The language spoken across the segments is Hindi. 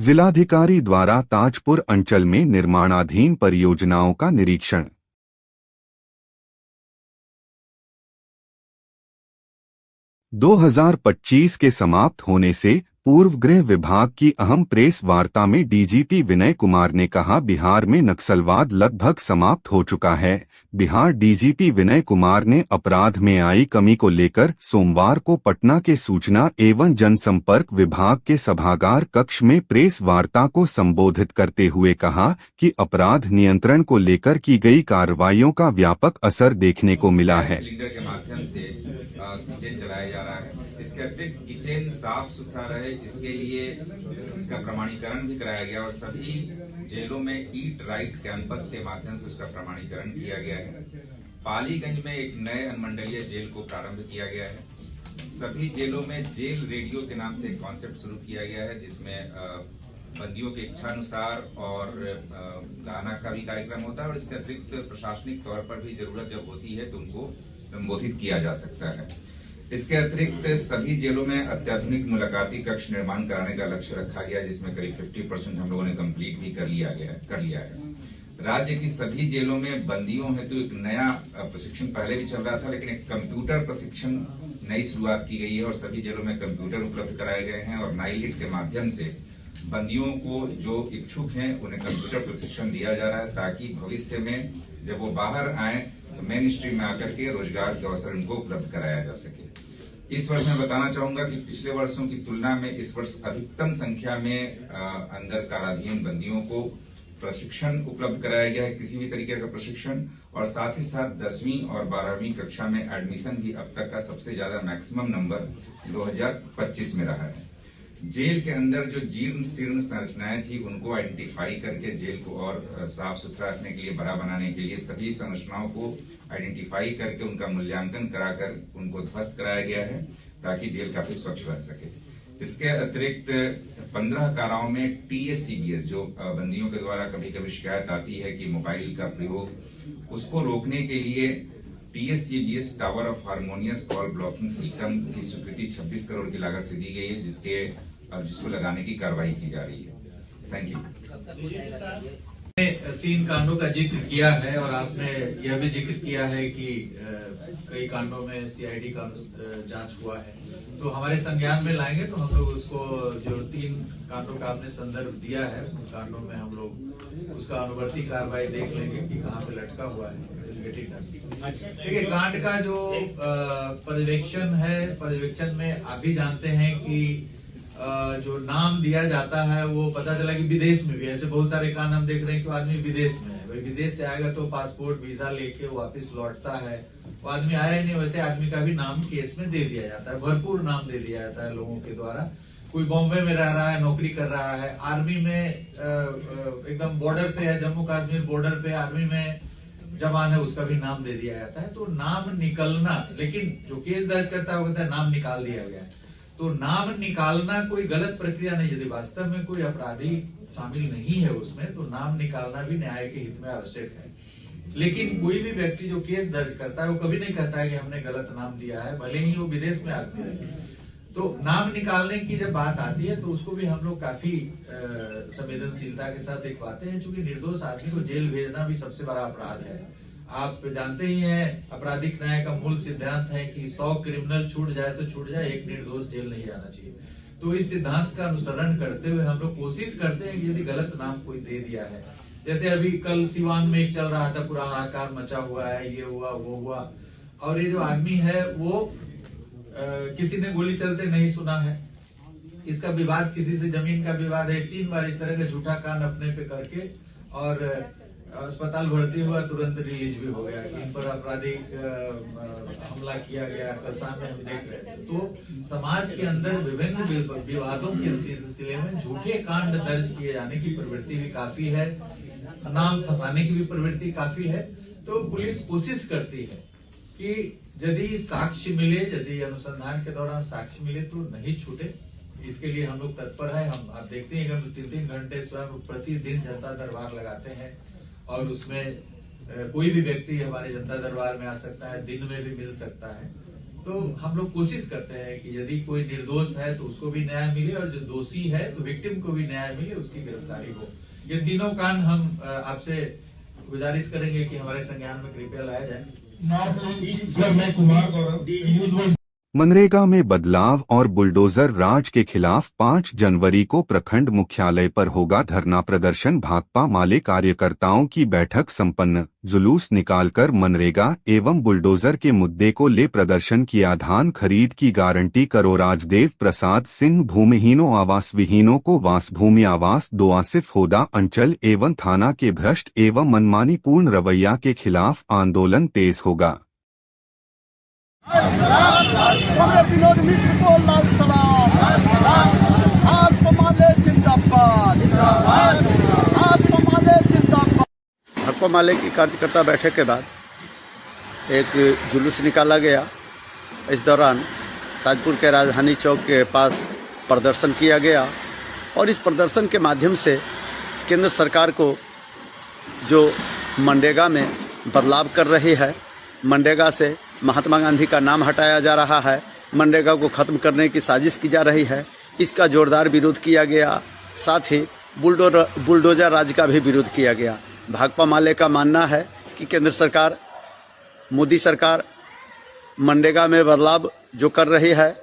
जिलाधिकारी द्वारा ताजपुर अंचल में निर्माणाधीन परियोजनाओं का निरीक्षण। दो 2025 के समाप्त होने से पूर्व गृह विभाग की अहम प्रेस वार्ता में डीजीपी विनय कुमार ने कहा, बिहार में नक्सलवाद लगभग समाप्त हो चुका है। बिहार डीजीपी विनय कुमार ने अपराध में आई कमी को लेकर सोमवार को पटना के सूचना एवं जनसंपर्क विभाग के सभागार कक्ष में प्रेस वार्ता को संबोधित करते हुए कहा कि अपराध नियंत्रण को लेकर की गई कार्रवाइयों का व्यापक असर देखने को मिला है। सिलेंडर के माध्यम से किचन चलाया जा रहा है। इसके अतिरिक्त किचन साफ सुथरा रहे, इसके लिए इसका प्रमाणीकरण भी कराया गया और सभी जेलों में ईट राइट कैंपस के माध्यम से उसका प्रमाणीकरण किया गया है। पालीगंज में एक नए अनुमंडलीय जेल को प्रारंभ किया गया है। सभी जेलों में जेल रेडियो के नाम से एक कॉन्सेप्ट शुरू किया गया है, जिसमें बंदियों के इच्छानुसार और गाना का भी कार्यक्रम होता है और इसके अतिरिक्त प्रशासनिक तौर पर भी जरूरत जब होती है तो उनको संबोधित किया जा सकता है। इसके अतिरिक्त सभी जेलों में अत्याधुनिक मुलाकाती कक्ष निर्माण कराने का लक्ष्य रखा गया, जिसमें करीब 50% हम लोगों ने कंप्लीट भी कर लिया है। राज्य की सभी जेलों में बंदियों हेतु एक नया प्रशिक्षण पहले भी चल रहा था, लेकिन एक कंप्यूटर प्रशिक्षण नई शुरुआत की गई है और सभी जेलों में कंप्यूटर उपलब्ध कराए गए हैं और नाइलिट के माध्यम से बंदियों को जो इच्छुक हैं उन्हें कंप्यूटर प्रशिक्षण दिया जा रहा है, ताकि भविष्य में जब वो बाहर आए तो मेन स्ट्रीम में आकर के रोजगार के अवसर उनको उपलब्ध कराया जा सके। इस वर्ष मैं बताना चाहूंगा कि पिछले वर्षों की तुलना में इस वर्ष अधिकतम संख्या में अंदर काराधीन बंदियों को प्रशिक्षण उपलब्ध कराया गया है, किसी भी तरीके का प्रशिक्षण, और साथ ही साथ 10वीं और 12वीं कक्षा में एडमिशन भी अब तक का सबसे ज्यादा मैक्सिमम नंबर 2025 में रहा है। जेल के अंदर जो जीर्ण शीर्ण संरचनाएं थी उनको आइडेंटिफाई करके जेल को और साफ सुथरा रखने के लिए, बड़ा बनाने के लिए सभी संरचनाओं को आइडेंटिफाई करके उनका मूल्यांकन कराकर उनको ध्वस्त कराया गया है, ताकि जेल काफी स्वच्छ रह सके। इसके अतिरिक्त 15 काराओं में TSCBS जो बंदियों के द्वारा कभी कभी शिकायत आती है कि मोबाइल का प्रयोग, उसको रोकने के लिए TSCBS tower of harmonious call blocking system की स्वीकृति 26 करोड़ की लागत से दी गई है, जिसको लगाने की कार्रवाई की जा रही है। Thank you. 3 कांडों का जिक्र किया है और आपने यह भी जिक्र किया है कि कई कांडों में CID का जांच हुआ है, तो हमारे संज्ञान में लाएंगे तो हम लोग उसको जो 3 कांडों का आपने संदर्भ दिया है उन कांडों में हम लोग उसका अनुवर्ती कार्रवाई देख लेंगे कि कहाँ पे लटका हुआ है। देखिए, कांड का जो पर्यवेक्षण है, पर्यवेक्षण में आप भी जानते हैं कि जो नाम दिया जाता है वो पता चला कि विदेश में भी ऐसे बहुत सारे कांड हम देख रहे हैं कि आदमी विदेश में है। भाई विदेश से आएगा तो पासपोर्ट वीजा लेके वापस लौटता है, वो आदमी आया ही नहीं, वैसे आदमी का भी नाम केस में दे दिया जाता है, भरपूर नाम दे दिया जाता है लोगों के द्वारा। कोई बॉम्बे में रह रहा है, नौकरी कर रहा है, आर्मी में एकदम बॉर्डर पे है, जम्मू कश्मीर बॉर्डर पे आर्मी में जवान है, उसका भी नाम दे दिया जाता है। तो नाम निकलना, लेकिन जो केस दर्ज करता है वो कहता है नाम निकाल दिया गया है। तो नाम निकालना कोई गलत प्रक्रिया नहीं, यदि वास्तव में कोई अपराधी शामिल नहीं है उसमें, तो नाम निकालना भी न्याय के हित में आवश्यक है। लेकिन कोई भी व्यक्ति जो केस दर्ज करता है वो कभी नहीं कहता है कि हमने गलत नाम दिया है, भले ही वो विदेश में आदमी रहे। तो नाम निकालने की जब बात आती है तो उसको भी हम लोग काफी संवेदनशीलता के साथ देखवाते हैं, क्योंकि निर्दोष आदमी को जेल भेजना भी सबसे बड़ा अपराध है। आप जानते ही हैं, आपराधिक न्याय का मूल सिद्धांत है कि 100 क्रिमिनल छूट जाए तो छूट जाए, एक निर्दोष जेल नहीं जाना चाहिए। तो इस सिद्धांत का अनुसरण करते हुए हम लोग कोशिश करते हैं कि यदि गलत नाम कोई दे दिया है, जैसे अभी कल सिवान में एक चल रहा था, पूरा हाहाकार मचा हुआ है, ये हुआ वो हुआ, और ये जो आदमी है वो किसी ने गोली चलते नहीं सुना है, इसका विवाद किसी से जमीन का विवाद है, 3 बार इस तरह का झूठा कांड अपने पे करके और अस्पताल भर्ती हुआ, तुरंत रिलीज भी हो गया। इन पर आपराधिक हमला किया गया, कल सामने हम देख रहे हैं। तो समाज के अंदर विभिन्न विवादों के सिलसिले में झूठे कांड दर्ज किए जाने की प्रवृत्ति भी काफी है, नाम फंसाने की भी प्रवृत्ति काफी है। तो पुलिस कोशिश करती है कि यदि साक्ष्य मिले, यदि अनुसंधान के दौरान साक्ष्य मिले तो नहीं छूटे, इसके लिए हम लोग तत्पर है। हम आप देखते हैं कि हम 3-3 घंटे स्वयं प्रतिदिन जनता दरबार लगाते हैं और उसमें कोई भी व्यक्ति हमारे जनता दरबार में आ सकता है, दिन में भी मिल सकता है तो हम लोग कोशिश करते हैं कि यदि कोई निर्दोष है तो उसको भी न्याय मिले, और जो दोषी है तो विक्टिम को भी न्याय मिले, उसकी गिरफ्तारी हो। ये तीनों कांड हम आपसे गुजारिश करेंगे कि हमारे संज्ञान में कृपया लाया जाए। मैं कुमार गौरव। मनरेगा में बदलाव और बुलडोजर राज के खिलाफ 5 जनवरी को प्रखंड मुख्यालय पर होगा धरना प्रदर्शन। भाकपा माले कार्यकर्ताओं की बैठक संपन्न। जुलूस निकालकर मनरेगा एवं बुलडोजर के मुद्दे को ले प्रदर्शन किया। धान खरीद की गारंटी करो। राजदेव प्रसाद सिंह भूमिहीनों आवास विहीनों को वासभूमि आवास दो। आसिफ होदा अंचल एवं थाना के भ्रष्ट एवं मनमानी पूर्ण रवैया के खिलाफ आंदोलन तेज होगा। विनोद मिश्र को लाल सलाम। भाकपा माले जिंदाबाद। भाकपा माले की कार्यकर्ता बैठक के बाद एक जुलूस निकाला गया। इस दौरान ताजपुर के राजधानी चौक के पास प्रदर्शन किया गया और इस प्रदर्शन के माध्यम से केंद्र सरकार को जो मनरेगा में बदलाव कर रही है, मनरेगा से महात्मा गांधी का नाम हटाया जा रहा है, मनरेगा को ख़त्म करने की साजिश की जा रही है, इसका जोरदार विरोध किया गया। साथ ही बुलडोजर राज का भी विरोध किया गया। भाकपा माले का मानना है कि केंद्र सरकार, मोदी सरकार मनरेगा में बदलाव जो कर रही है,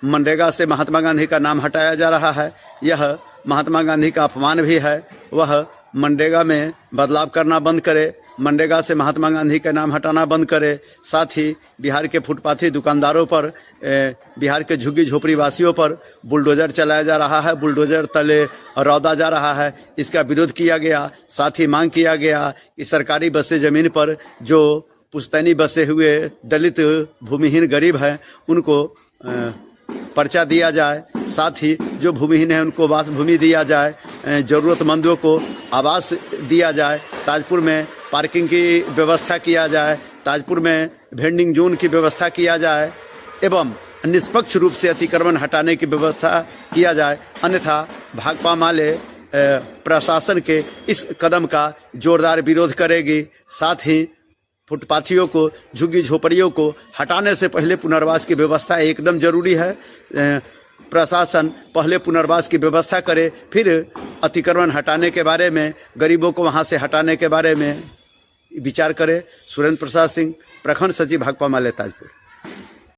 मनरेगा से महात्मा गांधी का नाम हटाया जा रहा है, यह महात्मा गांधी का अपमान भी है। वह मनरेगा में बदलाव करना बंद करे, मनरेगा से महात्मा गांधी का नाम हटाना बंद करे। साथ ही बिहार के फुटपाथी दुकानदारों पर, बिहार के झुग्गी झोपड़ी वासियों पर बुलडोजर चलाया जा रहा है, बुलडोजर तले रौदा जा रहा है, इसका विरोध किया गया। साथ ही मांग किया गया कि सरकारी बसें ज़मीन पर जो पुश्तैनी बसे हुए दलित भूमिहीन गरीब हैं उनको पर्चा दिया जाए। साथ ही जो भूमिहीन है उनको वास भूमि दिया जाए, ज़रूरतमंदों को आवास दिया जाए, ताजपुर में पार्किंग की व्यवस्था किया जाए, ताजपुर में वेंडिंग जोन की व्यवस्था किया जाए एवं निष्पक्ष रूप से अतिक्रमण हटाने की व्यवस्था किया जाए। अन्यथा भाकपा माले प्रशासन के इस कदम का जोरदार विरोध करेगी। साथ ही फुटपाथियों को, झुग्गी झोपड़ियों को हटाने से पहले पुनर्वास की व्यवस्था एकदम जरूरी है। प्रशासन पहले पुनर्वास की व्यवस्था करे, फिर अतिक्रमण हटाने के बारे में, गरीबों को वहां से हटाने के बारे में विचार करे। सुरेंद्र प्रसाद सिंह, प्रखंड सचिव भाकपा माले ताजपुर।